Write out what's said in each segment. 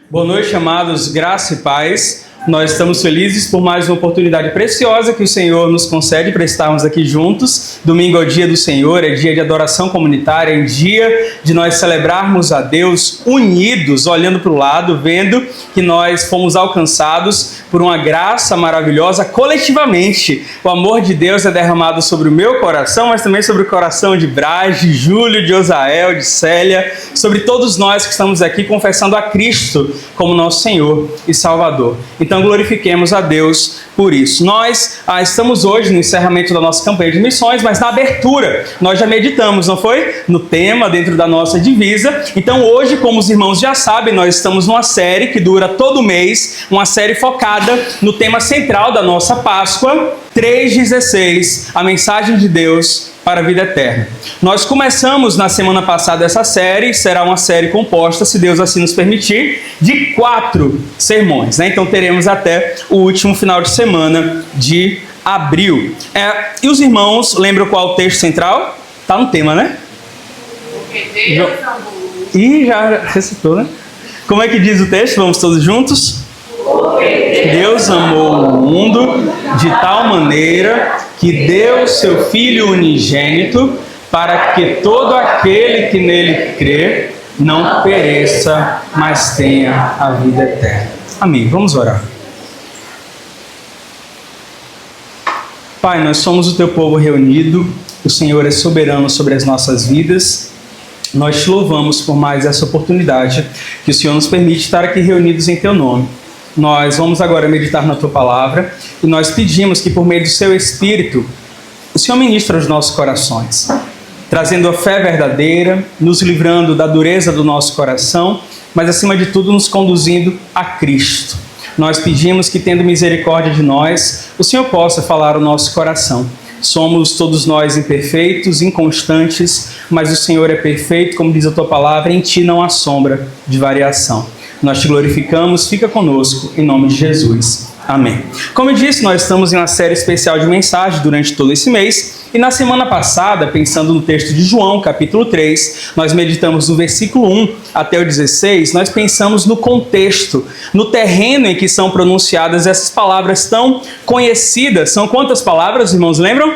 Boa noite, amados, graça e paz. Nós estamos felizes por mais uma oportunidade preciosa que o Senhor nos concede para estarmos aqui juntos. Domingo é o dia do Senhor, é dia de adoração comunitária, é dia de nós celebrarmos a Deus unidos, olhando para o lado, vendo que nós fomos alcançados por uma graça maravilhosa coletivamente. O amor de Deus é derramado sobre o meu coração, mas também sobre o coração de Braz, de Júlio, de Osael, de Célia, sobre todos nós que estamos aqui confessando a Cristo como nosso Senhor e Salvador. Então glorifiquemos a Deus por isso. Nós estamos hoje no encerramento da nossa campanha de missões, mas na abertura nós já meditamos, não foi? No tema, dentro da nossa divisa. Então hoje, como os irmãos já sabem, nós estamos numa série que dura todo mês, uma série focada no tema central da nossa Páscoa, 3,16, a mensagem de Deus para a vida eterna. Nós começamos na semana passada essa série, será uma série composta, se Deus assim nos permitir, de 4 sermões, né? Então teremos até o último final de semana de abril. E os irmãos, lembram qual é o texto central? Está no tema, né? Porque Deus amou. Ih, já recitou, né? Como é que diz o texto? Vamos todos juntos? Deus amou o mundo de tal maneira que deu seu Filho unigênito para que todo aquele que nele crê não pereça, mas tenha a vida eterna. Amém. Vamos orar. Pai, nós somos o teu povo reunido, o Senhor é soberano sobre as nossas vidas. Nós te louvamos por mais essa oportunidade que o Senhor nos permite estar aqui reunidos em teu nome. Nós vamos agora meditar na tua palavra e nós pedimos que por meio do seu Espírito o Senhor ministre os nossos corações, trazendo a fé verdadeira, nos livrando da dureza do nosso coração, mas acima de tudo nos conduzindo a Cristo. Nós pedimos que, tendo misericórdia de nós, o Senhor possa falar o nosso coração. Somos todos nós imperfeitos, inconstantes, mas o Senhor é perfeito, como diz a tua palavra, em ti não há sombra de variação. Nós te glorificamos, fica conosco, em nome de Jesus. Amém. Como eu disse, nós estamos em uma série especial de mensagens durante todo esse mês, e na semana passada, pensando no texto de João, capítulo 3, nós meditamos do versículo 1 até o 16, nós pensamos no contexto, no terreno em que são pronunciadas essas palavras tão conhecidas. São quantas palavras, irmãos, lembram?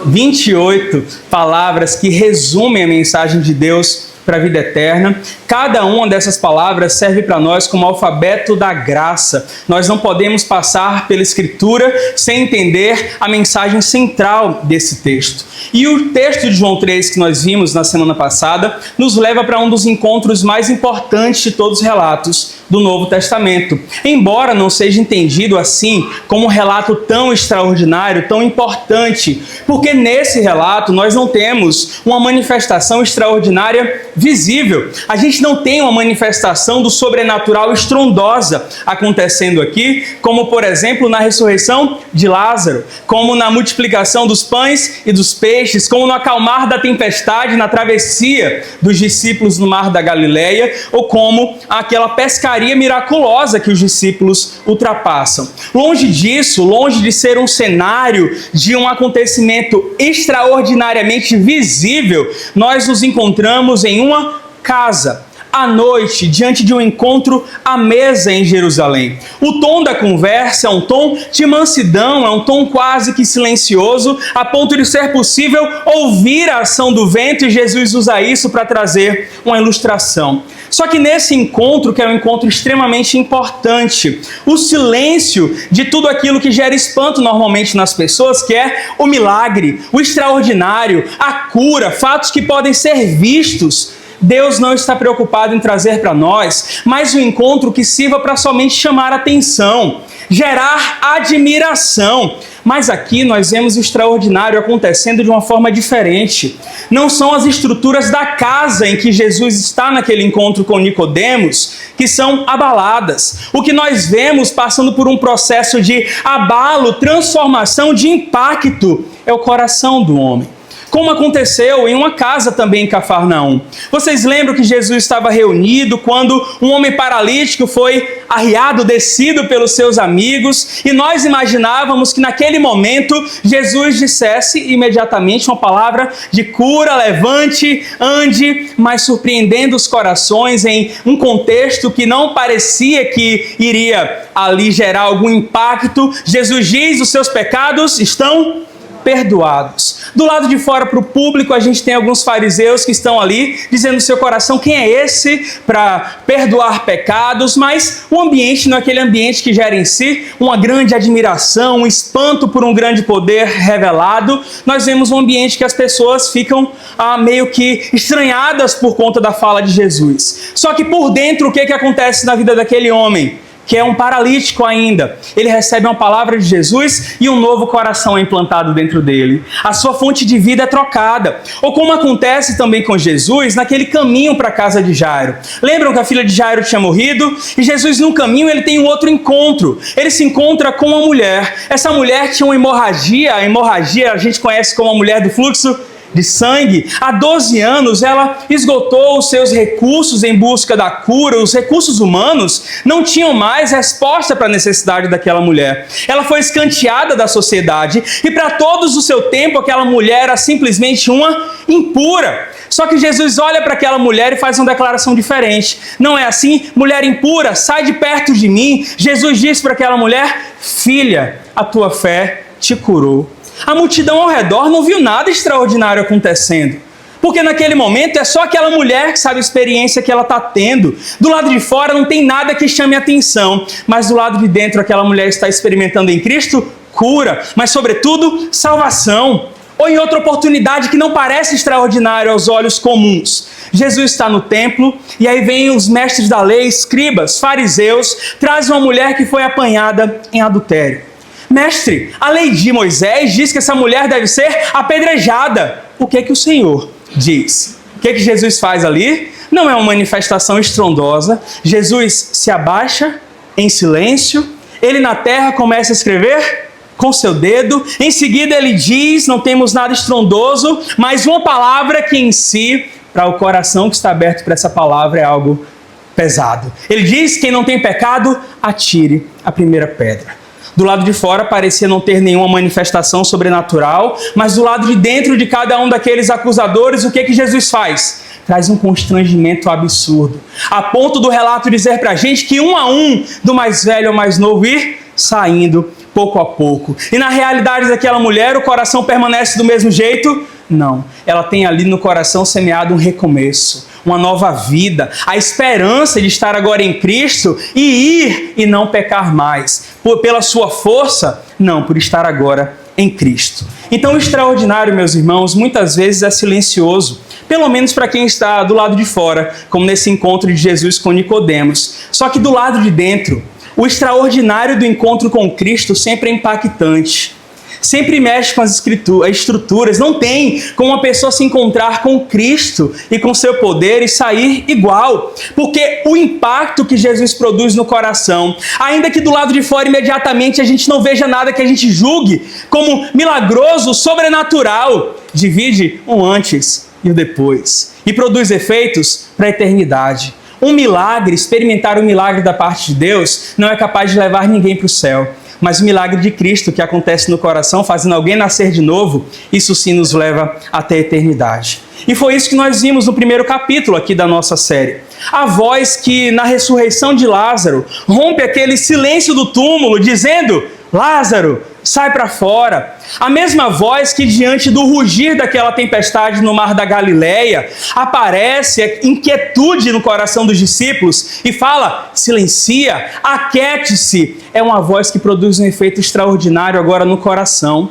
28 palavras que resumem a mensagem de Deus para a vida eterna. Cada uma dessas palavras serve para nós como alfabeto da graça. Nós não podemos passar pela Escritura sem entender a mensagem central desse texto. E o texto de João 3 que nós vimos na semana passada nos leva para um dos encontros mais importantes de todos os relatos do Novo Testamento. Embora não seja entendido assim como um relato tão extraordinário, tão importante, porque nesse relato nós não temos uma manifestação extraordinária visível. A gente não tem uma manifestação do sobrenatural estrondosa acontecendo aqui, como por exemplo na ressurreição de Lázaro, como na multiplicação dos pães e dos peixes, como no acalmar da tempestade na travessia dos discípulos no mar da Galileia, ou como aquela pescaria miraculosa que os discípulos ultrapassam. Longe disso, longe de ser um cenário de um acontecimento extraordinariamente visível, nós nos encontramos em uma casa, à noite, diante de um encontro à mesa em Jerusalém. O tom da conversa é um tom de mansidão, é um tom quase que silencioso, a ponto de ser possível ouvir a ação do vento, e Jesus usa isso para trazer uma ilustração. Só que nesse encontro, que é um encontro extremamente importante, o silêncio de tudo aquilo que gera espanto normalmente nas pessoas, que é o milagre, o extraordinário, a cura, fatos que podem ser vistos, Deus não está preocupado em trazer para nós mais um encontro que sirva para somente chamar atenção, gerar admiração. Mas aqui nós vemos o extraordinário acontecendo de uma forma diferente. Não são as estruturas da casa em que Jesus está naquele encontro com Nicodemos que são abaladas. O que nós vemos passando por um processo de abalo, transformação, de impacto, é o coração do homem. como aconteceu em uma casa também em Cafarnaum. Vocês lembram que Jesus estava reunido quando um homem paralítico foi arriado, descido pelos seus amigos, e nós imaginávamos que naquele momento Jesus dissesse imediatamente uma palavra de cura: levante, ande, mas surpreendendo os corações em um contexto que não parecia que iria ali gerar algum impacto. Jesus diz: os seus pecados estão perdoados. Do lado de fora, para o público, a gente tem alguns fariseus que estão ali dizendo no seu coração: quem é esse para perdoar pecados? Mas o ambiente não é aquele ambiente que gera em si uma grande admiração, um espanto por um grande poder revelado. Nós vemos um ambiente que as pessoas ficam meio que estranhadas por conta da fala de Jesus. Só que por dentro, o que acontece na vida daquele homem, que é um paralítico ainda? Ele recebe uma palavra de Jesus e um novo coração é implantado dentro dele. A sua fonte de vida é trocada. Ou como acontece também com Jesus naquele caminho para a casa de Jairo. Lembram que a filha de Jairo tinha morrido? E Jesus, no caminho, ele tem um outro encontro. Ele se encontra com uma mulher. Essa mulher tinha uma hemorragia. A hemorragia a gente conhece como a mulher do fluxo de sangue. Há 12 anos ela esgotou os seus recursos em busca da cura. Os recursos humanos não tinham mais resposta para a necessidade daquela mulher. Ela foi escanteada da sociedade e para todos o seu tempo aquela mulher era simplesmente uma impura. Só que Jesus olha para aquela mulher e faz uma declaração diferente. Não é assim: mulher impura, sai de perto de mim. Jesus diz para aquela mulher: filha, a tua fé te curou. A multidão ao redor não viu nada extraordinário acontecendo, porque naquele momento é só aquela mulher que sabe a experiência que ela está tendo. Do lado de fora não tem nada que chame a atenção, mas do lado de dentro aquela mulher está experimentando em Cristo cura, mas sobretudo salvação. Ou em outra oportunidade que não parece extraordinário aos olhos comuns, Jesus está no templo e aí vem os mestres da lei, escribas, fariseus, trazem uma mulher que foi apanhada em adultério. Mestre, a lei de Moisés diz que essa mulher deve ser apedrejada. O que o Senhor diz? O que Jesus faz ali? Não é uma manifestação estrondosa. Jesus se abaixa em silêncio. Ele na terra começa a escrever com seu dedo. Em seguida ele diz: não temos nada estrondoso, mas uma palavra que em si, para o coração que está aberto para essa palavra, é algo pesado. Ele diz: quem não tem pecado, atire a primeira pedra. Do lado de fora parecia não ter nenhuma manifestação sobrenatural, mas do lado de dentro de cada um daqueles acusadores, o que Jesus faz? Traz um constrangimento absurdo, a ponto do relato dizer para a gente que um a um, do mais velho ao mais novo, ir saindo pouco a pouco. E na realidade daquela mulher, o coração permanece do mesmo jeito? Não, ela tem ali no coração semeado um recomeço, uma nova vida, a esperança de estar agora em Cristo e ir e não pecar mais, pela sua força, não, por estar agora em Cristo. Então o extraordinário, meus irmãos, muitas vezes é silencioso, pelo menos para quem está do lado de fora, como nesse encontro de Jesus com Nicodemos. Só que do lado de dentro, o extraordinário do encontro com Cristo sempre é impactante. Sempre mexe com as estruturas. Não tem como uma pessoa se encontrar com Cristo e com seu poder e sair igual. Porque o impacto que Jesus produz no coração, ainda que do lado de fora imediatamente a gente não veja nada que a gente julgue como milagroso, sobrenatural, divide um antes e o depois. E produz efeitos para a eternidade. Um milagre, experimentar um milagre da parte de Deus, não é capaz de levar ninguém para o céu. Mas o milagre de Cristo que acontece no coração, fazendo alguém nascer de novo, isso sim nos leva até a eternidade. E foi isso que nós vimos no primeiro capítulo aqui da nossa série. A voz que na ressurreição de Lázaro rompe aquele silêncio do túmulo, dizendo: Lázaro, sai para fora. A mesma voz que diante do rugir daquela tempestade no mar da Galileia, aparece inquietude no coração dos discípulos e fala: silencia, aquiete-se. É uma voz que produz um efeito extraordinário agora no coração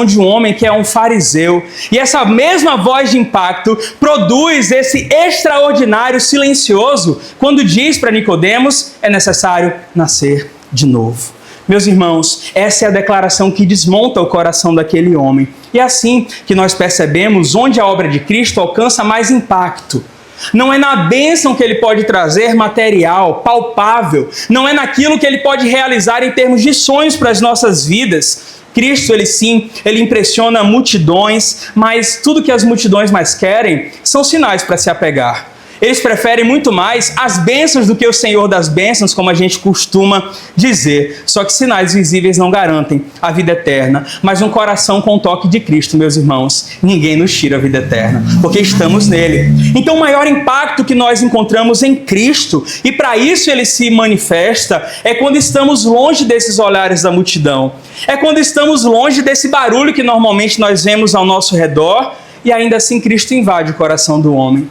de um homem que é um fariseu. E essa mesma voz de impacto produz esse extraordinário silencioso quando diz para Nicodemos: é necessário nascer de novo. Meus irmãos, essa é a declaração que desmonta o coração daquele homem. E é assim que nós percebemos onde a obra de Cristo alcança mais impacto. Não é na bênção que ele pode trazer material, palpável. Não é naquilo que ele pode realizar em termos de sonhos para as nossas vidas. Cristo, ele impressiona multidões, mas tudo que as multidões mais querem são sinais para se apegar. Eles preferem muito mais as bênçãos do que o Senhor das bênçãos, como a gente costuma dizer. Só que sinais visíveis não garantem a vida eterna. Mas um coração com o toque de Cristo, meus irmãos, ninguém nos tira a vida eterna, porque estamos nele. Então o maior impacto que nós encontramos em Cristo, e para isso ele se manifesta, é quando estamos longe desses olhares da multidão. É quando estamos longe desse barulho que normalmente nós vemos ao nosso redor, e ainda assim Cristo invade o coração do homem.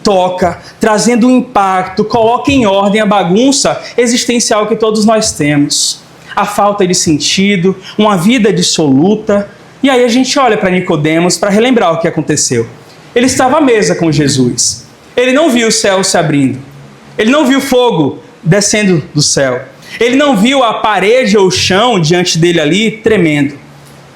Toca, trazendo um impacto, coloca em ordem a bagunça existencial que todos nós temos. A falta de sentido, uma vida dissoluta. E aí a gente olha para Nicodemos para relembrar o que aconteceu. Ele estava à mesa com Jesus. Ele não viu o céu se abrindo. Ele não viu fogo descendo do céu. Ele não viu a parede ou o chão diante dele ali tremendo.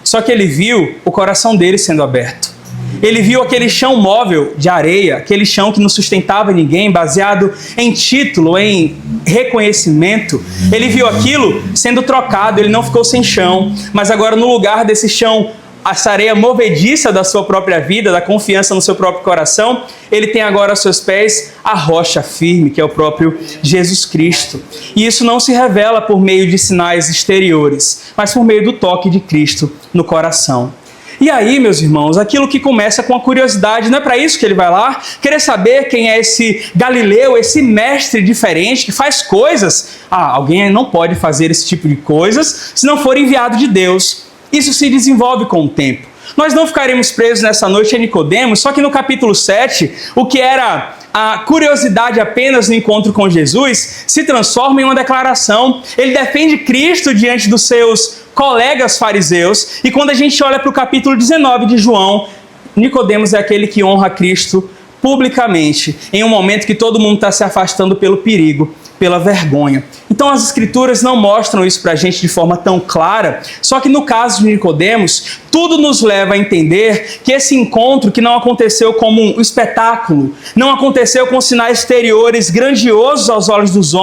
Só que ele viu o coração dele sendo aberto. Ele viu aquele chão móvel de areia, aquele chão que não sustentava ninguém, baseado em título, em reconhecimento. Ele viu aquilo sendo trocado, ele não ficou sem chão, mas agora no lugar desse chão, essa areia movediça da sua própria vida, da confiança no seu próprio coração, ele tem agora aos seus pés a rocha firme, que é o próprio Jesus Cristo. E isso não se revela por meio de sinais exteriores, mas por meio do toque de Cristo no coração. E aí, meus irmãos, aquilo que começa com a curiosidade, não é para isso que ele vai lá? Querer saber quem é esse Galileu, esse mestre diferente que faz coisas. Alguém não pode fazer esse tipo de coisas se não for enviado de Deus. Isso se desenvolve com o tempo. Nós não ficaremos presos nessa noite a Nicodemos, só que no capítulo 7, o que era a curiosidade apenas no encontro com Jesus, se transforma em uma declaração. Ele defende Cristo diante dos seus colegas fariseus, e quando a gente olha para o capítulo 19 de João, Nicodemos é aquele que honra Cristo publicamente, em um momento que todo mundo está se afastando pelo perigo, pela vergonha. Então as escrituras não mostram isso para a gente de forma tão clara, só que no caso de Nicodemos, tudo nos leva a entender que esse encontro que não aconteceu como um espetáculo, não aconteceu com sinais exteriores grandiosos aos olhos dos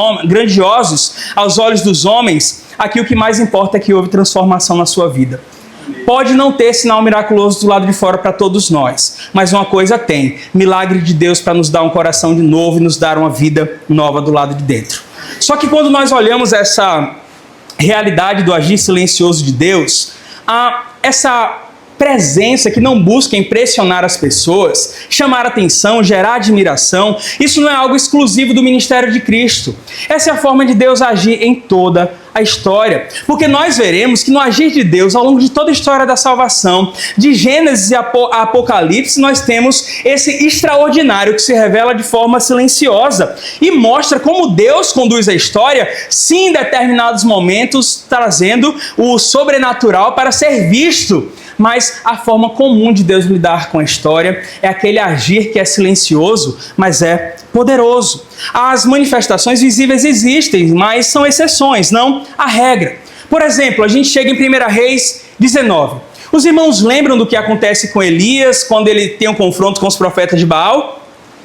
homens, aqui o que mais importa é que houve transformação na sua vida. Pode não ter sinal miraculoso do lado de fora para todos nós, mas uma coisa tem: milagre de Deus para nos dar um coração de novo e nos dar uma vida nova do lado de dentro. Só que quando nós olhamos essa realidade do agir silencioso de Deus, essa presença que não busca impressionar as pessoas, chamar atenção, gerar admiração, isso não é algo exclusivo do ministério de Cristo. Essa é a forma de Deus agir em toda a história, porque nós veremos que no agir de Deus, ao longo de toda a história da salvação, de Gênesis a Apocalipse, nós temos esse extraordinário que se revela de forma silenciosa e mostra como Deus conduz a história, sim, em determinados momentos, trazendo o sobrenatural para ser visto. Mas a forma comum de Deus lidar com a história é aquele agir que é silencioso, mas é poderoso. As manifestações visíveis existem, mas são exceções, não a regra. Por exemplo, a gente chega em 1 Reis 19. Os irmãos lembram do que acontece com Elias quando ele tem um confronto com os profetas de Baal?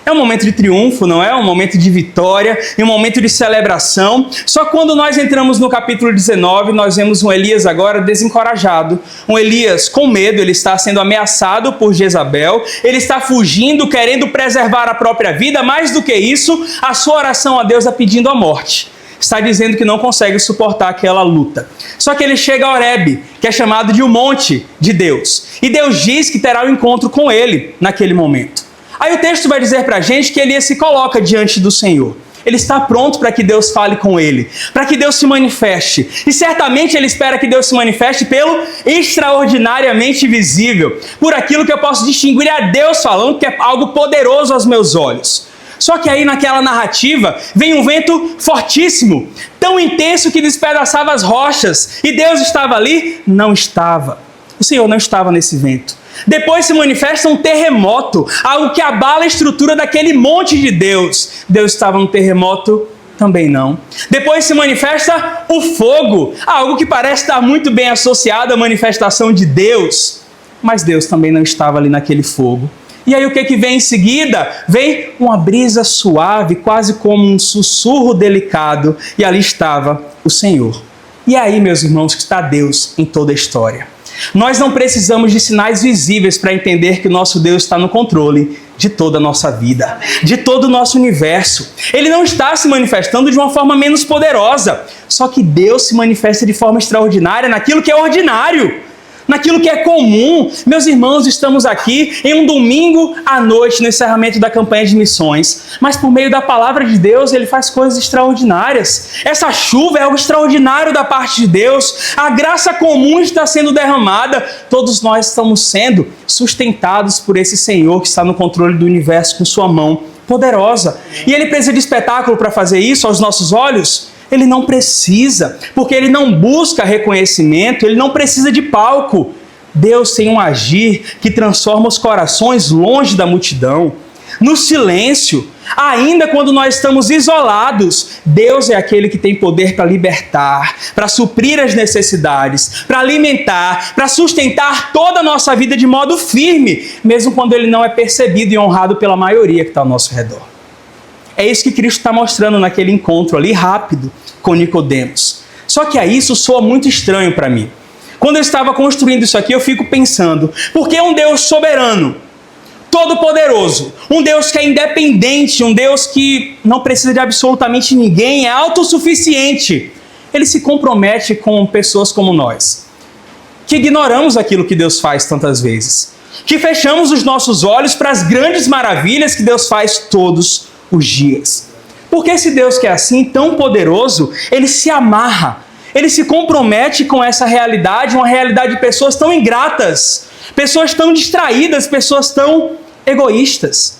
É um momento de triunfo, não é? Um momento de vitória e um momento de celebração. Só quando nós entramos no capítulo 19, nós vemos um Elias agora desencorajado. Um Elias com medo, ele está sendo ameaçado por Jezabel, ele está fugindo, querendo preservar a própria vida. Mais do que isso, a sua oração a Deus é pedindo a morte. Está dizendo que não consegue suportar aquela luta. Só que ele chega a Horebe, que é chamado de o monte de Deus. E Deus diz que terá um encontro com ele naquele momento. Aí o texto vai dizer para a gente que Elias se coloca diante do Senhor. Ele está pronto para que Deus fale com ele, para que Deus se manifeste. E certamente ele espera que Deus se manifeste pelo extraordinariamente visível, por aquilo que eu posso distinguir a Deus falando, que é algo poderoso aos meus olhos. Só que aí naquela narrativa vem um vento fortíssimo, tão intenso que despedaçava as rochas. E Deus estava ali? Não estava. O Senhor não estava nesse vento. Depois se manifesta um terremoto, algo que abala a estrutura daquele monte de Deus. Deus estava no terremoto? Também não. Depois se manifesta o fogo, algo que parece estar muito bem associado à manifestação de Deus. Mas Deus também não estava ali naquele fogo. E aí o que vem em seguida? Vem uma brisa suave, quase como um sussurro delicado, e ali estava o Senhor. E aí, meus irmãos, que está Deus em toda a história. Nós não precisamos de sinais visíveis para entender que o nosso Deus está no controle de toda a nossa vida, de todo o nosso universo. Ele não está se manifestando de uma forma menos poderosa, só que Deus se manifesta de forma extraordinária naquilo que é ordinário, naquilo que é comum. Meus irmãos, estamos aqui em um domingo à noite, no encerramento da campanha de missões, mas por meio da palavra de Deus, Ele faz coisas extraordinárias. Essa chuva é algo extraordinário da parte de Deus, a graça comum está sendo derramada, todos nós estamos sendo sustentados por esse Senhor que está no controle do universo com sua mão poderosa. E Ele precisa de espetáculo para fazer isso aos nossos olhos? Ele não precisa, porque Ele não busca reconhecimento, Ele não precisa de palco. Deus tem um agir que transforma os corações longe da multidão, no silêncio. Ainda quando nós estamos isolados, Deus é aquele que tem poder para libertar, para suprir as necessidades, para alimentar, para sustentar toda a nossa vida de modo firme, mesmo quando Ele não é percebido e honrado pela maioria que está ao nosso redor. É isso que Cristo está mostrando naquele encontro ali rápido com Nicodemos. Só que aí isso soa muito estranho para mim. Quando eu estava construindo isso aqui, eu fico pensando, por que um Deus soberano, todo-poderoso, um Deus que é independente, um Deus que não precisa de absolutamente ninguém, é autossuficiente, Ele se compromete com pessoas como nós, que ignoramos aquilo que Deus faz tantas vezes, que fechamos os nossos olhos para as grandes maravilhas que Deus faz todos os dias. Porque esse Deus que é assim, tão poderoso, Ele se amarra, Ele se compromete com essa realidade, uma realidade de pessoas tão ingratas, pessoas tão distraídas, pessoas tão egoístas.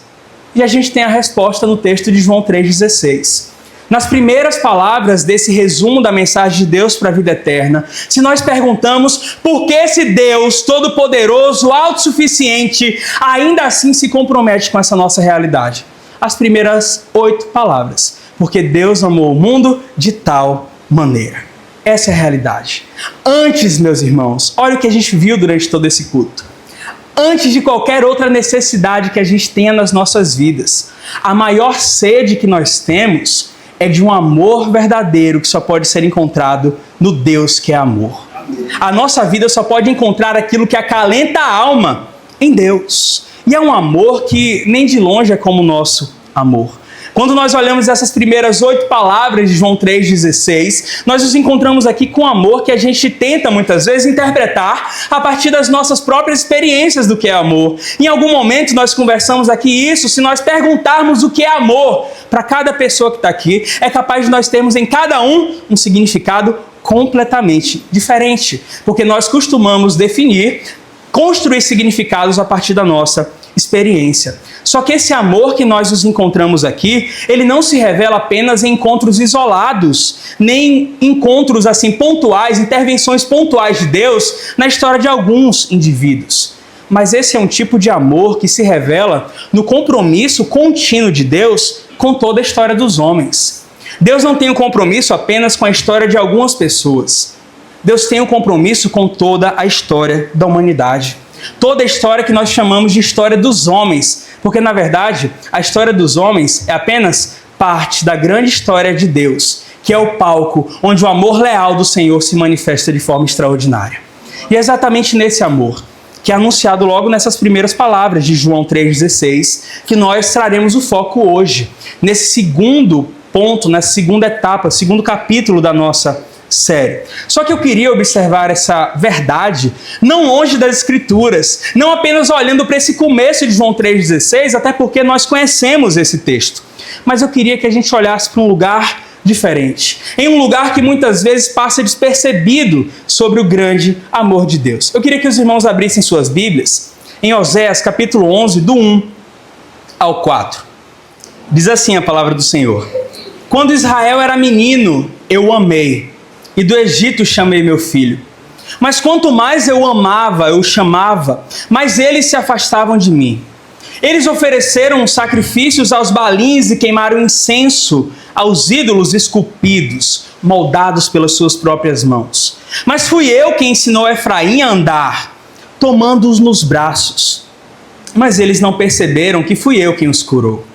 E a gente tem a resposta no texto de João 3,16. Nas primeiras palavras desse resumo da mensagem de Deus para a vida eterna, se nós perguntamos por que esse Deus todo-poderoso, autossuficiente, ainda assim se compromete com essa nossa realidade, as primeiras 8 palavras. Porque Deus amou o mundo de tal maneira. Essa é a realidade. Antes, meus irmãos, olha o que a gente viu durante todo esse culto. Antes de qualquer outra necessidade que a gente tenha nas nossas vidas, a maior sede que nós temos é de um amor verdadeiro que só pode ser encontrado no Deus que é amor. A nossa vida só pode encontrar aquilo que acalenta a alma em Deus. E é um amor que nem de longe é como o nosso amor. Quando nós olhamos essas primeiras 8 palavras de João 3,16, nós nos encontramos aqui com amor que a gente tenta muitas vezes interpretar a partir das nossas próprias experiências do que é amor. Em algum momento nós conversamos aqui isso, se nós perguntarmos o que é amor para cada pessoa que está aqui, é capaz de nós termos em cada um significado completamente diferente, porque nós costumamos construir significados a partir da nossa experiência. Só que esse amor que nós nos encontramos aqui, ele não se revela apenas em encontros isolados, nem encontros assim pontuais, intervenções pontuais de Deus na história de alguns indivíduos. Mas esse é um tipo de amor que se revela no compromisso contínuo de Deus com toda a história dos homens. Deus não tem um compromisso apenas com a história de algumas pessoas. Deus tem um compromisso com toda a história da humanidade. Toda a história que nós chamamos de história dos homens, porque na verdade a história dos homens é apenas parte da grande história de Deus, que é o palco onde o amor leal do Senhor se manifesta de forma extraordinária. E é exatamente nesse amor, que é anunciado logo nessas primeiras palavras de João 3,16, que nós traremos o foco hoje, nesse segundo ponto, nessa segunda etapa, segundo capítulo da nossa série. Só que eu queria observar essa verdade não longe das Escrituras, não apenas olhando para esse começo de João 3,16, até porque nós conhecemos esse texto, mas eu queria que a gente olhasse para um lugar diferente, em um lugar que muitas vezes passa despercebido sobre o grande amor de Deus. Eu queria que os irmãos abrissem suas Bíblias em Oséias capítulo 11, do 1 ao 4. Diz assim a palavra do Senhor: Quando Israel era menino, eu o amei, e do Egito chamei meu filho. Mas quanto mais eu amava, eu chamava, mais eles se afastavam de mim. Eles ofereceram sacrifícios aos balins e queimaram incenso aos ídolos esculpidos, moldados pelas suas próprias mãos. Mas fui eu quem ensinou Efraim a andar, tomando-os nos braços. Mas eles não perceberam que fui eu quem os curou.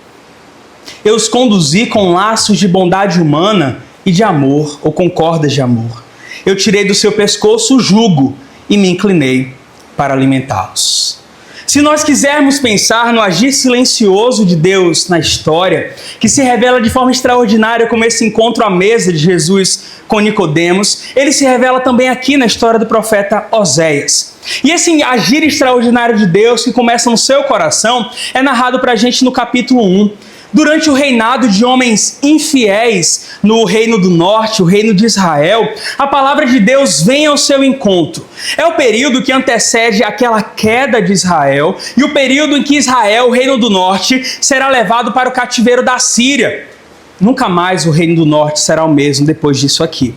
Eu os conduzi com laços de bondade humana e de amor, ou com cordas de amor. eu tirei do seu pescoço o jugo e me inclinei para alimentá-los. Se nós quisermos pensar no agir silencioso de Deus na história, que se revela de forma extraordinária como esse encontro à mesa de Jesus com Nicodemos, ele se revela também aqui na história do profeta Oséias. E esse agir extraordinário de Deus que começa no seu coração é narrado para a gente no capítulo 1. Durante o reinado de homens infiéis no reino do norte, o reino de Israel, a palavra de Deus vem ao seu encontro. É o período que antecede aquela queda de Israel e o período em que Israel, o reino do norte, será levado para o cativeiro da Síria. Nunca mais o reino do norte será o mesmo depois disso aqui.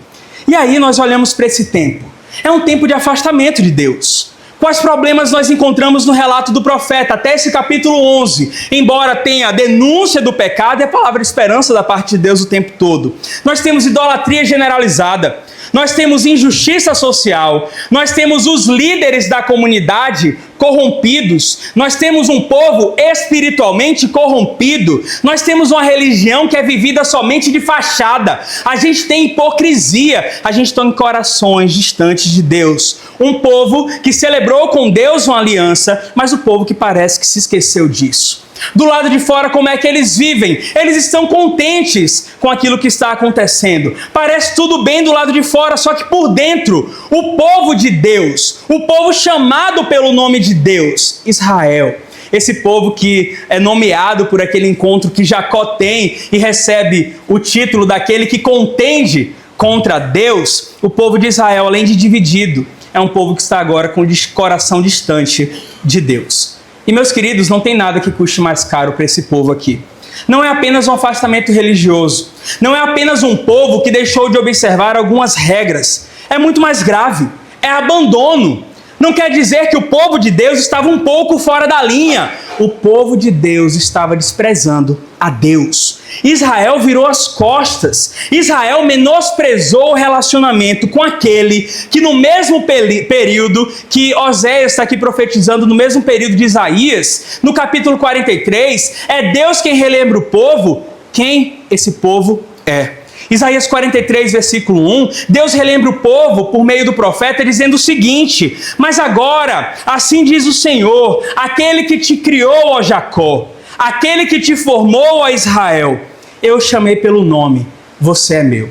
E aí nós olhamos para esse tempo. É um tempo de afastamento de Deus. Quais problemas nós encontramos no relato do profeta, até esse capítulo 11? Embora tenha a denúncia do pecado e a palavra de esperança da parte de Deus o tempo todo. Nós temos idolatria generalizada, nós temos injustiça social, nós temos os líderes da comunidade corrompidos, nós temos um povo espiritualmente corrompido, nós temos uma religião que é vivida somente de fachada, a gente tem hipocrisia, a gente tem corações distantes de Deus, um povo que celebrou com Deus uma aliança, mas o povo que parece que se esqueceu disso. Do lado de fora, como é que eles vivem? Eles estão contentes com aquilo que está acontecendo. Parece tudo bem do lado de fora, só que por dentro, o povo de Deus, o povo chamado pelo nome de Deus, Israel, esse povo que é nomeado por aquele encontro que Jacó tem e recebe o título daquele que contende contra Deus, o povo de Israel, além de dividido, é um povo que está agora com o coração distante de Deus. E meus queridos, não tem nada que custe mais caro para esse povo aqui. Não é apenas um afastamento religioso. Não é apenas um povo que deixou de observar algumas regras. É muito mais grave. É abandono. Não quer dizer que o povo de Deus estava um pouco fora da linha. O povo de Deus estava desprezando a Deus. Israel virou as costas. Israel menosprezou o relacionamento com aquele que no mesmo período que Oséias está aqui profetizando, no mesmo período de Isaías, no capítulo 43, é Deus quem relembra o povo quem esse povo é. Isaías 43, versículo 1, Deus relembra o povo por meio do profeta dizendo o seguinte: mas agora, assim diz o Senhor, aquele que te criou, ó Jacó, aquele que te formou, ó Israel, eu chamei pelo nome, você é meu.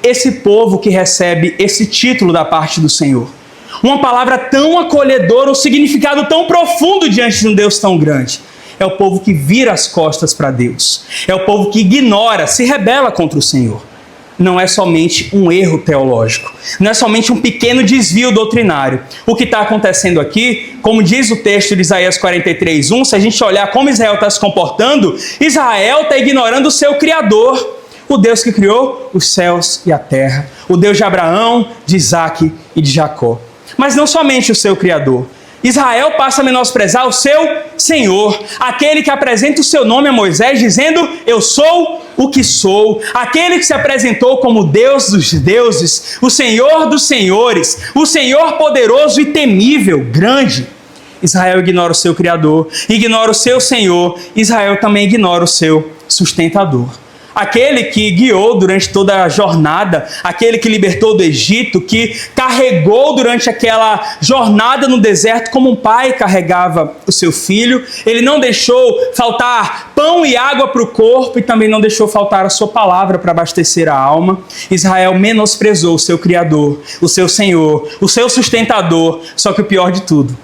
Esse povo que recebe esse título da parte do Senhor, uma palavra tão acolhedora, um significado tão profundo diante de um Deus tão grande, é o povo que vira as costas para Deus. É o povo que ignora, se rebela contra o Senhor. Não é somente um erro teológico. Não é somente um pequeno desvio doutrinário. O que está acontecendo aqui, como diz o texto de Isaías 43:1, se a gente olhar como Israel está se comportando, Israel está ignorando o seu Criador. O Deus que criou os céus e a terra. O Deus de Abraão, de Isaque e de Jacó. Mas não somente o seu Criador. Israel passa a menosprezar o seu Senhor, aquele que apresenta o seu nome a Moisés, dizendo, eu sou o que sou, aquele que se apresentou como Deus dos deuses, o Senhor dos senhores, o Senhor poderoso e temível, grande. Israel ignora o seu Criador, ignora o seu Senhor, Israel também ignora o seu sustentador. Aquele que guiou durante toda a jornada, aquele que libertou do Egito, que carregou durante aquela jornada no deserto como um pai carregava o seu filho. Ele não deixou faltar pão e água para o corpo e também não deixou faltar a sua palavra para abastecer a alma. Israel menosprezou o seu Criador, o seu Senhor, o seu sustentador. Só que o pior de tudo,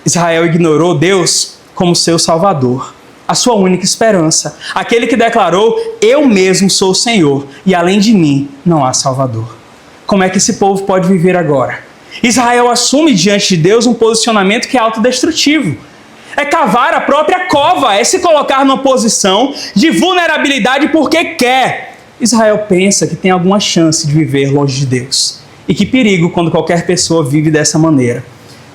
Israel ignorou Deus como seu Salvador. A sua única esperança, aquele que declarou, eu mesmo sou o Senhor, e além de mim não há Salvador. Como é que esse povo pode viver agora? Israel assume diante de Deus um posicionamento que é autodestrutivo. É cavar a própria cova, é se colocar numa posição de vulnerabilidade porque quer. Israel pensa que tem alguma chance de viver longe de Deus. E que perigo quando qualquer pessoa vive dessa maneira.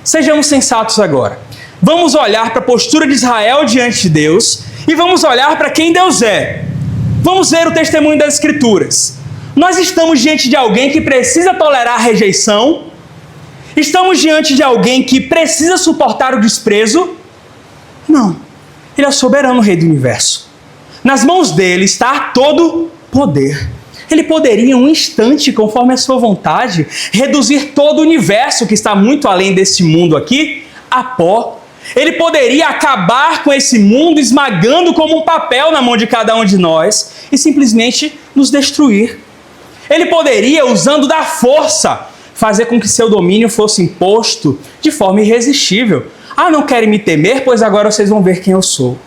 Sejamos sensatos agora. Vamos olhar para a postura de Israel diante de Deus e vamos olhar para quem Deus é. Vamos ver o testemunho das Escrituras. Nós estamos diante de alguém que precisa tolerar a rejeição? Estamos diante de alguém que precisa suportar o desprezo? Não. Ele é o soberano Rei do Universo. Nas mãos dele está todo poder. Ele poderia, em um instante, conforme a sua vontade, reduzir todo o universo que está muito além desse mundo aqui a pó. Ele poderia acabar com esse mundo esmagando como um papel na mão de cada um de nós e simplesmente nos destruir. Ele poderia, usando da força, fazer com que seu domínio fosse imposto de forma irresistível. Ah, não querem me temer? Pois agora vocês vão ver quem eu sou.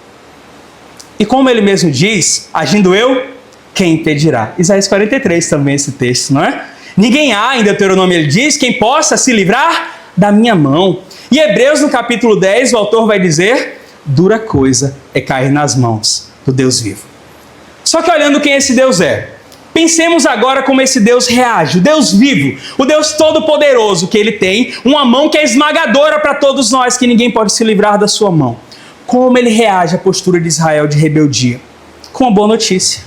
E como ele mesmo diz, agindo eu, quem impedirá? Isaías 43 também esse texto, não é? Ninguém há, em Deuteronômio ele diz, quem possa se livrar da minha mão. E Hebreus no capítulo 10, o autor vai dizer, dura coisa é cair nas mãos do Deus vivo. Só que olhando quem esse Deus é, pensemos agora como esse Deus reage, o Deus vivo, o Deus todo-poderoso que ele tem, uma mão que é esmagadora para todos nós, que ninguém pode se livrar da sua mão. Como ele reage à postura de Israel de rebeldia? Com uma boa notícia.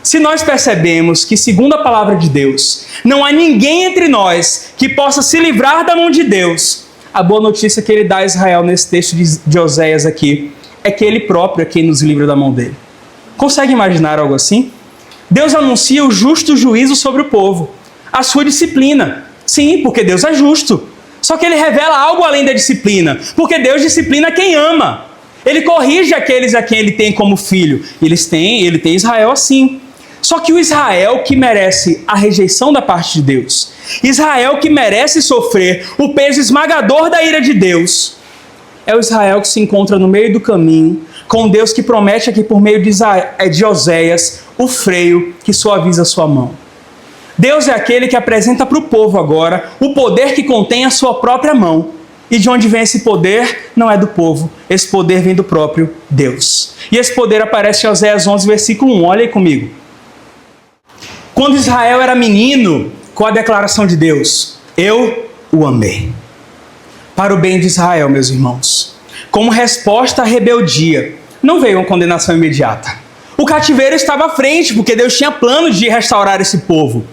Se nós percebemos que, segundo a palavra de Deus, não há ninguém entre nós que possa se livrar da mão de Deus, a boa notícia que ele dá a Israel nesse texto de Oséias aqui é que ele próprio é quem nos livra da mão dele. Consegue imaginar algo assim? Deus anuncia o justo juízo sobre o povo, a sua disciplina. Sim, porque Deus é justo. Só que ele revela algo além da disciplina, porque Deus disciplina quem ama. Ele corrige aqueles a quem ele tem como filho. Ele tem Israel assim. Só que o Israel que merece a rejeição da parte de Deus, Israel que merece sofrer o peso esmagador da ira de Deus, é o Israel que se encontra no meio do caminho, com Deus que promete aqui por meio de Oséias o freio que suaviza sua mão. Deus é aquele que apresenta para o povo agora o poder que contém a sua própria mão. E de onde vem esse poder? Não é do povo. Esse poder vem do próprio Deus. E esse poder aparece em Oséias 11, versículo 1. Olha aí comigo. Quando Israel era menino, com a declaração de Deus, eu o amei. Para o bem de Israel, meus irmãos. Como resposta à rebeldia, não veio uma condenação imediata. O cativeiro estava à frente, porque Deus tinha planos de restaurar esse povo.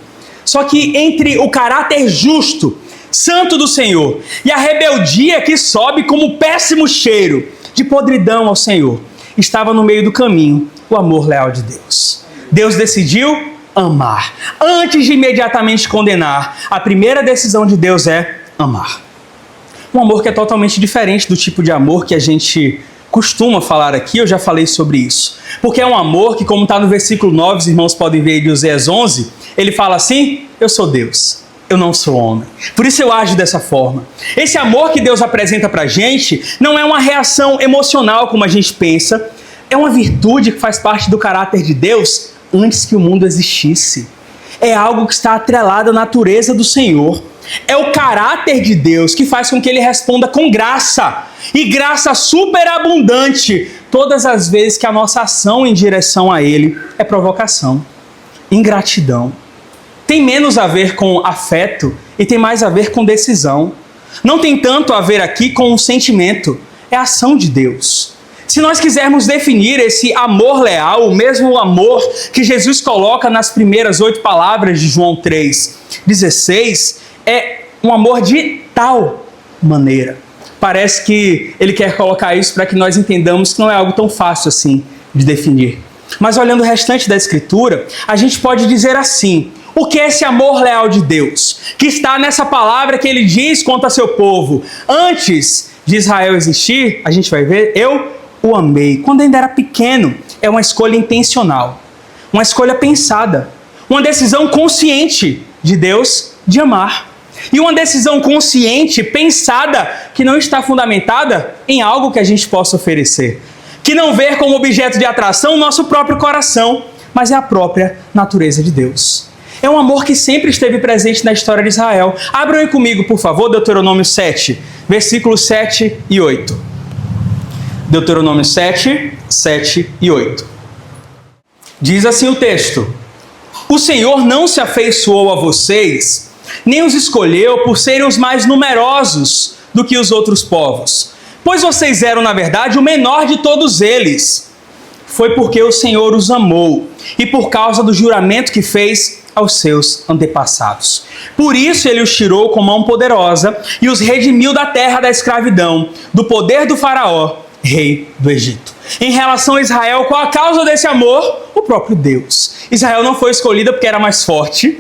Só que entre o caráter justo, santo do Senhor, e a rebeldia que sobe como péssimo cheiro de podridão ao Senhor, estava no meio do caminho o amor leal de Deus. Deus decidiu amar. Antes de imediatamente condenar, a primeira decisão de Deus é amar. Um amor que é totalmente diferente do tipo de amor que a gente costuma falar aqui, eu já falei sobre isso. Porque é um amor que, como está no versículo 9, os irmãos podem ver aí de Oséias 11, ele fala assim, eu sou Deus, eu não sou homem. Por isso eu ajo dessa forma. Esse amor que Deus apresenta para a gente não é uma reação emocional como a gente pensa, é uma virtude que faz parte do caráter de Deus antes que o mundo existisse. É algo que está atrelado à natureza do Senhor. É o caráter de Deus que faz com que ele responda com graça. E graça superabundante todas as vezes que a nossa ação em direção a ele é provocação, ingratidão. Tem menos a ver com afeto e tem mais a ver com decisão. Não tem tanto a ver aqui com um sentimento, é a ação de Deus. Se nós quisermos definir esse amor leal, o mesmo amor que Jesus coloca nas primeiras 8 palavras de João 3,16, é um amor de tal maneira. Parece que ele quer colocar isso para que nós entendamos que não é algo tão fácil assim de definir. Mas olhando o restante da Escritura, a gente pode dizer assim, o que é esse amor leal de Deus? Que está nessa palavra que ele diz quanto a seu povo. Antes de Israel existir, a gente vai ver, eu o amei. Quando ainda era pequeno, é uma escolha intencional, uma escolha pensada, uma decisão consciente de Deus de amar. E uma decisão consciente, pensada, que não está fundamentada em algo que a gente possa oferecer. Que não vê como objeto de atração o nosso próprio coração, mas é a própria natureza de Deus. É um amor que sempre esteve presente na história de Israel. Abram aí comigo, por favor, Deuteronômio 7, versículos 7 e 8. Deuteronômio 7, 7 e 8. Diz assim o texto: o Senhor não se afeiçoou a vocês, nem os escolheu por serem os mais numerosos do que os outros povos, pois vocês eram, na verdade, o menor de todos eles. Foi porque o Senhor os amou e por causa do juramento que fez aos seus antepassados. Por isso ele os tirou com mão poderosa e os redimiu da terra da escravidão, do poder do faraó rei do Egito. Em relação a Israel, qual a causa desse amor? O próprio Deus. Israel não foi escolhida porque era mais forte,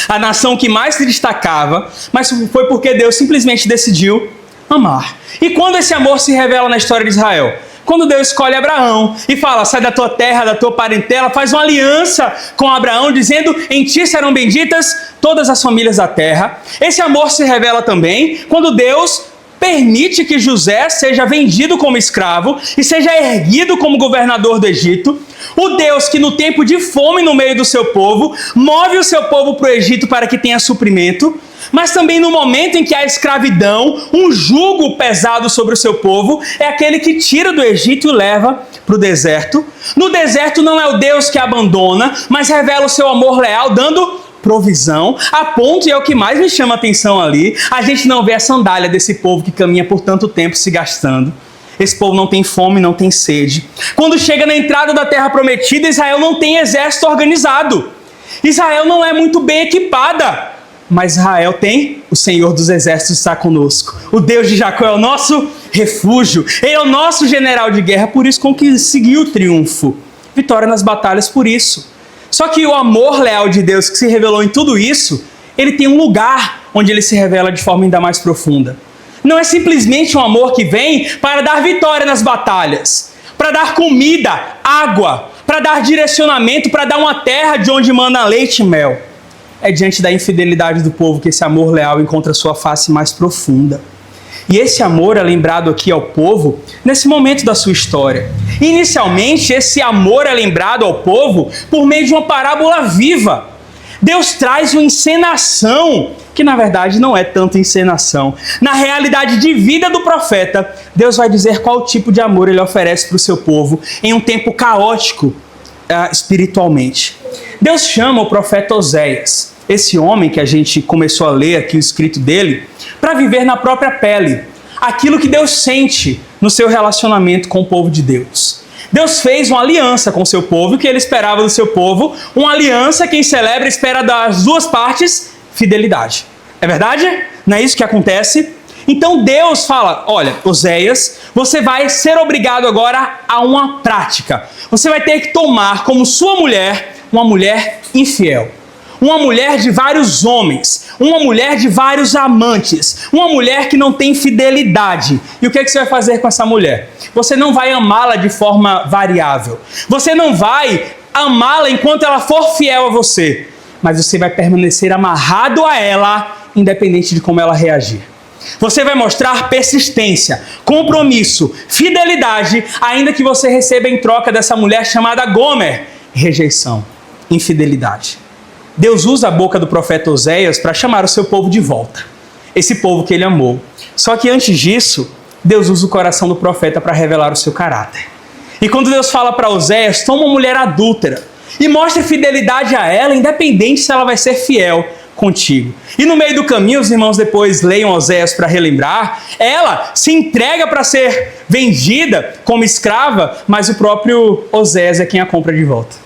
a nação que mais se destacava, mas foi porque Deus simplesmente decidiu amar. E quando esse amor se revela na história de Israel? Quando Deus escolhe Abraão e fala, sai da tua terra, da tua parentela, faz uma aliança com Abraão, dizendo, em ti serão benditas todas as famílias da terra. Esse amor se revela também quando Deus permite que José seja vendido como escravo e seja erguido como governador do Egito. O Deus que no tempo de fome no meio do seu povo, move o seu povo para o Egito para que tenha suprimento, mas também no momento em que há escravidão, um jugo pesado sobre o seu povo, é aquele que tira do Egito e leva para o deserto. No deserto não é o Deus que abandona, mas revela o seu amor leal, dando provisão, a ponto, e é o que mais me chama a atenção ali, a gente não vê a sandália desse povo que caminha por tanto tempo se gastando. Esse povo não tem fome, não tem sede. Quando chega na entrada da terra prometida, Israel não tem exército organizado. Israel não é muito bem equipada, mas Israel tem o Senhor dos Exércitos está conosco. O Deus de Jacó é o nosso refúgio, Ele é o nosso general de guerra, por isso conseguiu o triunfo. Vitória nas batalhas por isso. Só que o amor leal de Deus que se revelou em tudo isso, ele tem um lugar onde ele se revela de forma ainda mais profunda. Não é simplesmente um amor que vem para dar vitória nas batalhas, para dar comida, água, para dar direcionamento, para dar uma terra de onde mana leite e mel. É diante da infidelidade do povo que esse amor leal encontra sua face mais profunda. E esse amor é lembrado aqui ao povo nesse momento da sua história. Inicialmente, esse amor é lembrado ao povo por meio de uma parábola viva. Deus traz uma encenação, que na verdade não é tanto encenação. Na realidade de vida do profeta, Deus vai dizer qual tipo de amor ele oferece para o seu povo em um tempo caótico espiritualmente. Deus chama o profeta Oséias, esse homem que a gente começou a ler aqui o escrito dele, para viver na própria pele aquilo que Deus sente no seu relacionamento com o povo de Deus. Deus fez uma aliança com o seu povo, o que ele esperava do seu povo, uma aliança, quem celebra espera das duas partes fidelidade. É verdade? Não é isso que acontece? Então Deus fala, olha, Oséias, você vai ser obrigado agora a uma prática. Você vai ter que tomar como sua mulher uma mulher infiel. Uma mulher de vários homens, uma mulher de vários amantes, uma mulher que não tem fidelidade. E o que você vai fazer com essa mulher? Você não vai amá-la de forma variável. Você não vai amá-la enquanto ela for fiel a você. Mas você vai permanecer amarrado a ela, independente de como ela reagir. Você vai mostrar persistência, compromisso, fidelidade, ainda que você receba em troca dessa mulher chamada Gomer, rejeição, infidelidade. Deus usa a boca do profeta Oséias para chamar o seu povo de volta. Esse povo que ele amou. Só que antes disso, Deus usa o coração do profeta para revelar o seu caráter. E quando Deus fala para Oséias, toma uma mulher adúltera e mostre fidelidade a ela, independente se ela vai ser fiel contigo. E no meio do caminho, os irmãos depois leiam Oséias para relembrar, ela se entrega para ser vendida como escrava, mas o próprio Oséias é quem a compra de volta.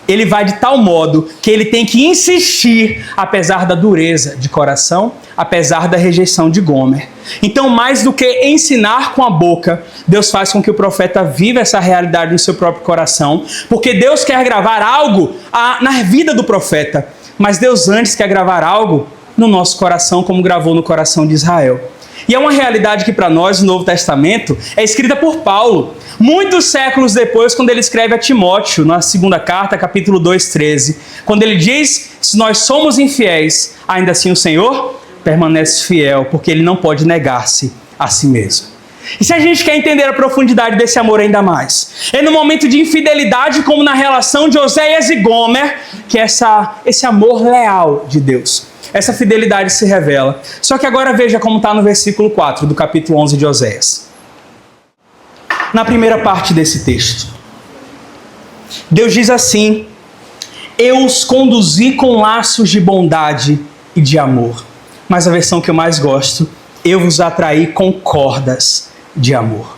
Ele vai de tal modo que ele tem que insistir, apesar da dureza de coração, apesar da rejeição de Gomer. Então, mais do que ensinar com a boca, Deus faz com que o profeta viva essa realidade no seu próprio coração, porque Deus quer gravar algo na vida do profeta, mas Deus antes quer gravar algo no nosso coração, como gravou no coração de Israel. E é uma realidade que para nós, no Novo Testamento, é escrita por Paulo, muitos séculos depois, quando ele escreve a Timóteo, na segunda carta, capítulo 2:13, quando ele diz, se nós somos infiéis, ainda assim o Senhor permanece fiel, porque ele não pode negar-se a si mesmo. E se a gente quer entender a profundidade desse amor ainda mais, é no momento de infidelidade, como na relação de Oséias e Gomer, que esse amor leal de Deus, essa fidelidade se revela. Só que agora veja como está no versículo 4 do capítulo 11 de Oséias. Na primeira parte desse texto, Deus diz assim, eu os conduzi com laços de bondade e de amor. Mas a versão que eu mais gosto, eu vos atraí com cordas de amor.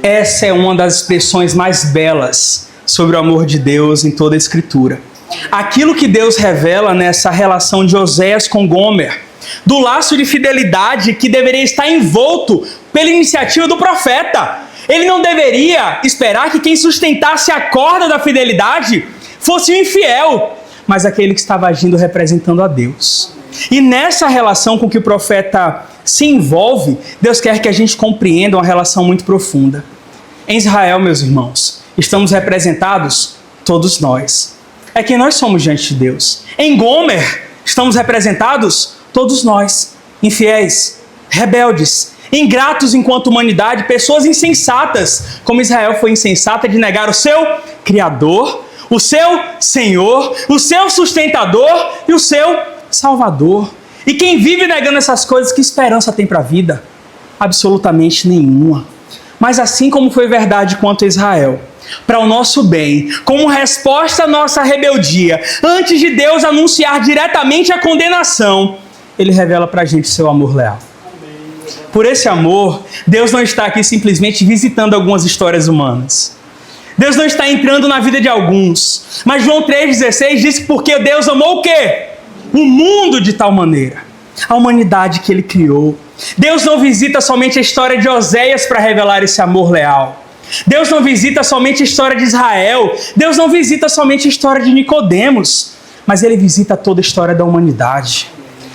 Essa é uma das expressões mais belas sobre o amor de Deus em toda a Escritura. Aquilo que Deus revela nessa relação de Oséias com Gomer, do laço de fidelidade que deveria estar envolto pela iniciativa do profeta. Ele não deveria esperar que quem sustentasse a corda da fidelidade fosse o infiel, mas aquele que estava agindo representando a Deus. E nessa relação com que o profeta se envolve, Deus quer que a gente compreenda uma relação muito profunda. Em Israel, meus irmãos, estamos representados todos nós. É quem nós somos diante de Deus. Em Gomer, estamos representados todos nós, infiéis, rebeldes, ingratos enquanto humanidade, pessoas insensatas, como Israel foi insensata de negar o seu Criador, o seu Senhor, o seu sustentador e o seu Salvador. E quem vive negando essas coisas, que esperança tem para a vida? Absolutamente nenhuma. Mas assim como foi verdade quanto a Israel, para o nosso bem, como resposta à nossa rebeldia, antes de Deus anunciar diretamente a condenação, Ele revela para a gente seu amor leal. Por esse amor, Deus não está aqui simplesmente visitando algumas histórias humanas. Deus não está entrando na vida de alguns. Mas João 3,16 diz que porque Deus amou o quê? O mundo de tal maneira. A humanidade que Ele criou. Deus não visita somente a história de Oséias para revelar esse amor leal. Deus não visita somente a história de Israel. Deus não visita somente a história de Nicodemos. Mas Ele visita toda a história da humanidade.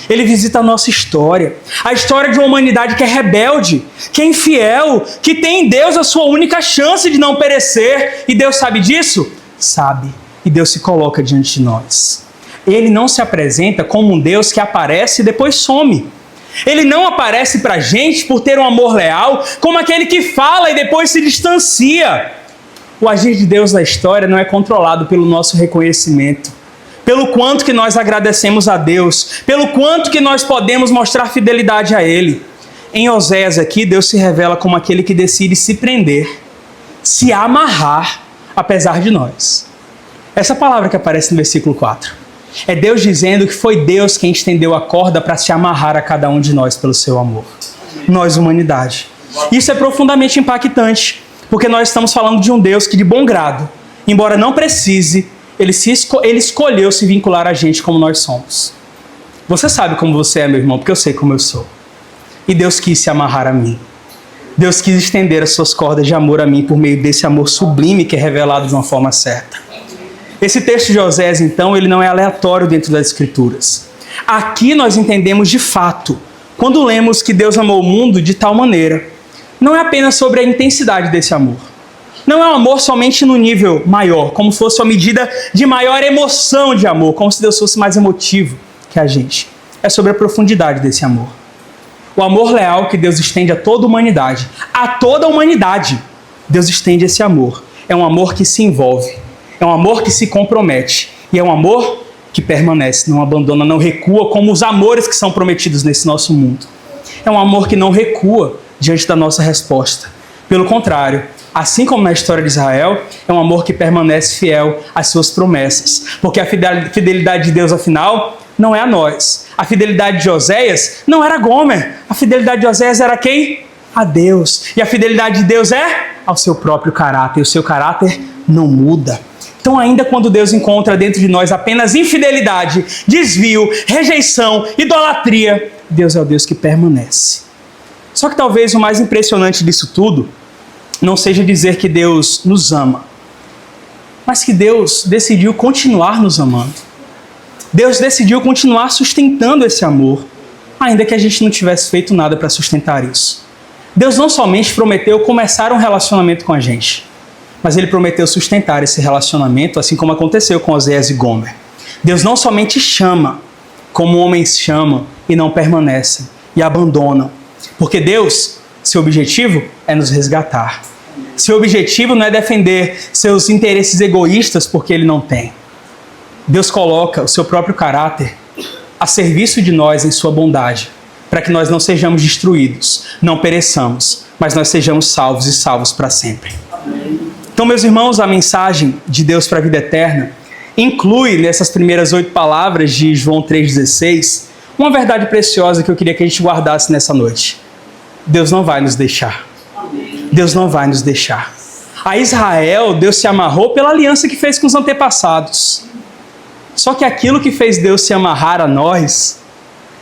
Ele visita a nossa história. A história de uma humanidade que é rebelde, que é infiel, que tem em Deus a sua única chance de não perecer. E Deus sabe disso? Sabe. E Deus se coloca diante de nós. Ele não se apresenta como um Deus que aparece e depois some. Ele não aparece para a gente por ter um amor leal, como aquele que fala e depois se distancia. O agir de Deus na história não é controlado pelo nosso reconhecimento, pelo quanto que nós agradecemos a Deus, pelo quanto que nós podemos mostrar fidelidade a Ele. Em Oséias aqui, Deus se revela como aquele que decide se prender, se amarrar, apesar de nós. Essa palavra que aparece no versículo 4. É Deus dizendo que foi Deus quem estendeu a corda para se amarrar a cada um de nós pelo seu amor. Nós, humanidade. Isso é profundamente impactante, porque nós estamos falando de um Deus que, de bom grado, embora não precise, Ele escolheu se vincular a gente como nós somos. Você sabe como você é, meu irmão, porque eu sei como eu sou. E Deus quis se amarrar a mim. Deus quis estender as suas cordas de amor a mim por meio desse amor sublime que é revelado de uma forma certa. Esse texto de Oséias, então, ele não é aleatório dentro das Escrituras. Aqui nós entendemos de fato, quando lemos que Deus amou o mundo de tal maneira, não é apenas sobre a intensidade desse amor. Não é um amor somente no nível maior, como se fosse uma medida de maior emoção de amor, como se Deus fosse mais emotivo que a gente. É sobre a profundidade desse amor. O amor leal que Deus estende a toda a humanidade. A toda a humanidade, Deus estende esse amor. É um amor que se envolve. É um amor que se compromete. E é um amor que permanece, não abandona, não recua, como os amores que são prometidos nesse nosso mundo. É um amor que não recua diante da nossa resposta. Pelo contrário, assim como na história de Israel, é um amor que permanece fiel às suas promessas. Porque a fidelidade de Deus, afinal, não é a nós. A fidelidade de Oséias não era Gomer. A fidelidade de Oséias era quem? A Deus. E a fidelidade de Deus é ao seu próprio caráter. E o seu caráter não muda. Então, ainda quando Deus encontra dentro de nós apenas infidelidade, desvio, rejeição, idolatria, Deus é o Deus que permanece. Só que talvez o mais impressionante disso tudo não seja dizer que Deus nos ama, mas que Deus decidiu continuar nos amando. Deus decidiu continuar sustentando esse amor, ainda que a gente não tivesse feito nada para sustentar isso. Deus não somente prometeu começar um relacionamento com a gente, mas Ele prometeu sustentar esse relacionamento, assim como aconteceu com Oséias e Gomer. Deus não somente chama, como homens chamam e não permanecem e abandonam. Porque Deus, seu objetivo é nos resgatar. Seu objetivo não é defender seus interesses egoístas porque Ele não tem. Deus coloca o seu próprio caráter a serviço de nós em sua bondade, para que nós não sejamos destruídos, não pereçamos, mas nós sejamos salvos e salvos para sempre. Então, meus irmãos, a mensagem de Deus para a vida eterna inclui nessas primeiras 8 palavras de João 3,16 uma verdade preciosa que eu queria que a gente guardasse nessa noite. Deus não vai nos deixar. Deus não vai nos deixar. A Israel, Deus se amarrou pela aliança que fez com os antepassados. Só que aquilo que fez Deus se amarrar a nós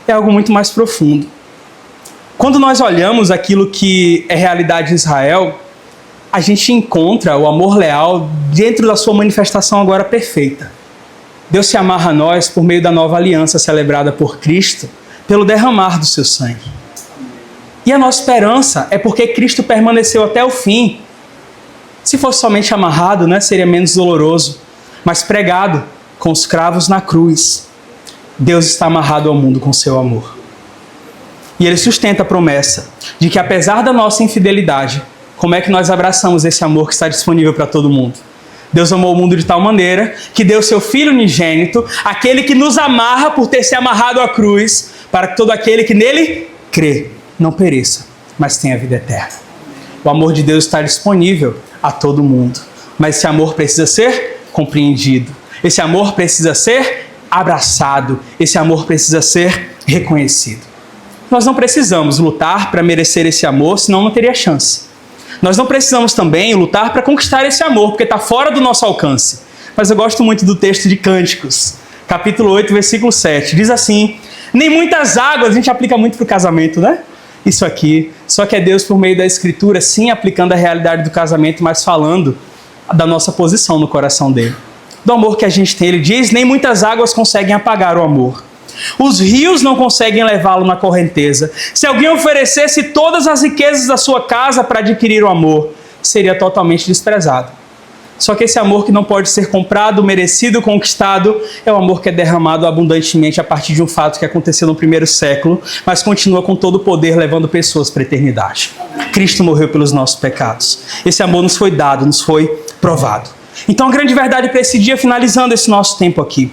é algo muito mais profundo. Quando nós olhamos aquilo que é realidade em Israel, a gente encontra o amor leal dentro da sua manifestação agora perfeita. Deus se amarra a nós por meio da nova aliança celebrada por Cristo, pelo derramar do seu sangue. E a nossa esperança é porque Cristo permaneceu até o fim. Se fosse somente amarrado, seria menos doloroso, mas pregado com os cravos na cruz. Deus está amarrado ao mundo com seu amor. E Ele sustenta a promessa de que, apesar da nossa infidelidade, como é que nós abraçamos esse amor que está disponível para todo mundo? Deus amou o mundo de tal maneira que deu seu Filho unigênito, aquele que nos amarra por ter se amarrado à cruz, para que todo aquele que nele crê não pereça, mas tenha vida eterna. O amor de Deus está disponível a todo mundo, mas esse amor precisa ser compreendido, esse amor precisa ser abraçado, esse amor precisa ser reconhecido. Nós não precisamos lutar para merecer esse amor, senão não teria chance. Nós não precisamos também lutar para conquistar esse amor, porque está fora do nosso alcance. Mas eu gosto muito do texto de Cânticos, capítulo 8, versículo 7. Diz assim: nem muitas águas, a gente aplica muito para o casamento, Isso aqui, só que é Deus por meio da Escritura, sim, aplicando a realidade do casamento, mas falando da nossa posição no coração dele. Do amor que a gente tem, ele diz: nem muitas águas conseguem apagar o amor. Os rios não conseguem levá-lo na correnteza. Se alguém oferecesse todas as riquezas da sua casa para adquirir o amor, seria totalmente desprezado. Só que esse amor que não pode ser comprado, merecido, conquistado, é o amor que é derramado abundantemente a partir de um fato que aconteceu no primeiro século, mas continua com todo o poder levando pessoas para a eternidade. Cristo morreu pelos nossos pecados. Esse amor nos foi dado, nos foi provado. Então a grande verdade para esse dia, finalizando esse nosso tempo aqui: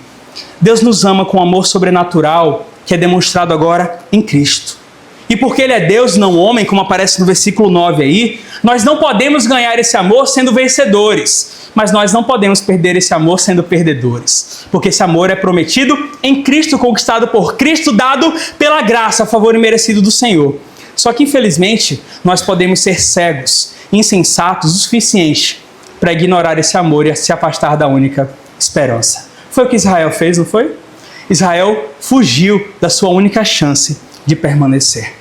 Deus nos ama com amor sobrenatural que é demonstrado agora em Cristo. E porque Ele é Deus, não homem, como aparece no versículo 9 aí, nós não podemos ganhar esse amor sendo vencedores, mas nós não podemos perder esse amor sendo perdedores. Porque esse amor é prometido em Cristo, conquistado por Cristo, dado pela graça, a favor imerecido do Senhor. Só que, infelizmente, nós podemos ser cegos, insensatos o suficiente para ignorar esse amor e se afastar da única esperança. Foi o que Israel fez, não foi? Israel fugiu da sua única chance de permanecer.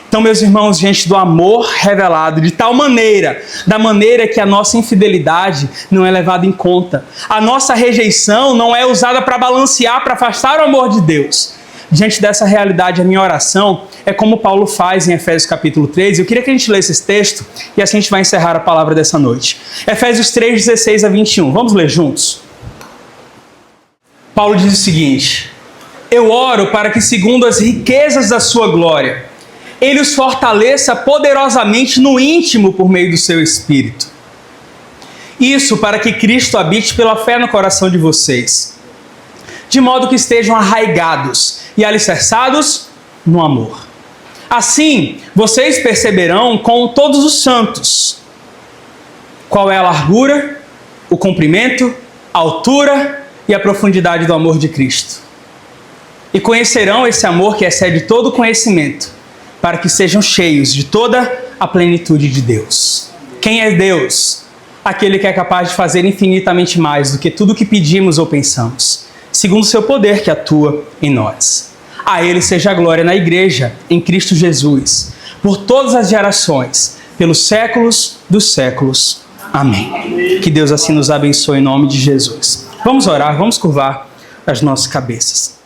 Então, meus irmãos, diante do amor revelado de tal maneira, da maneira que a nossa infidelidade não é levada em conta, a nossa rejeição não é usada para balancear, para afastar o amor de Deus. Diante dessa realidade, a minha oração é como Paulo faz em Efésios capítulo 3. Eu queria que a gente lesse esse texto e assim a gente vai encerrar a palavra dessa noite. Efésios 3, 16 a 21. Vamos ler juntos? Paulo diz o seguinte: eu oro para que, segundo as riquezas da sua glória, Ele os fortaleça poderosamente no íntimo por meio do seu Espírito. Isso para que Cristo habite pela fé no coração de vocês, de modo que estejam arraigados e alicerçados no amor. Assim, vocês perceberão com todos os santos qual é a largura, o comprimento, a altura e a profundidade do amor de Cristo. E conhecerão esse amor que excede todo conhecimento, para que sejam cheios de toda a plenitude de Deus. Quem é Deus? Aquele que é capaz de fazer infinitamente mais do que tudo que pedimos ou pensamos, segundo o seu poder que atua em nós. A Ele seja a glória na Igreja, em Cristo Jesus, por todas as gerações, pelos séculos dos séculos. Amém. Que Deus assim nos abençoe em nome de Jesus. Vamos orar, vamos curvar as nossas cabeças.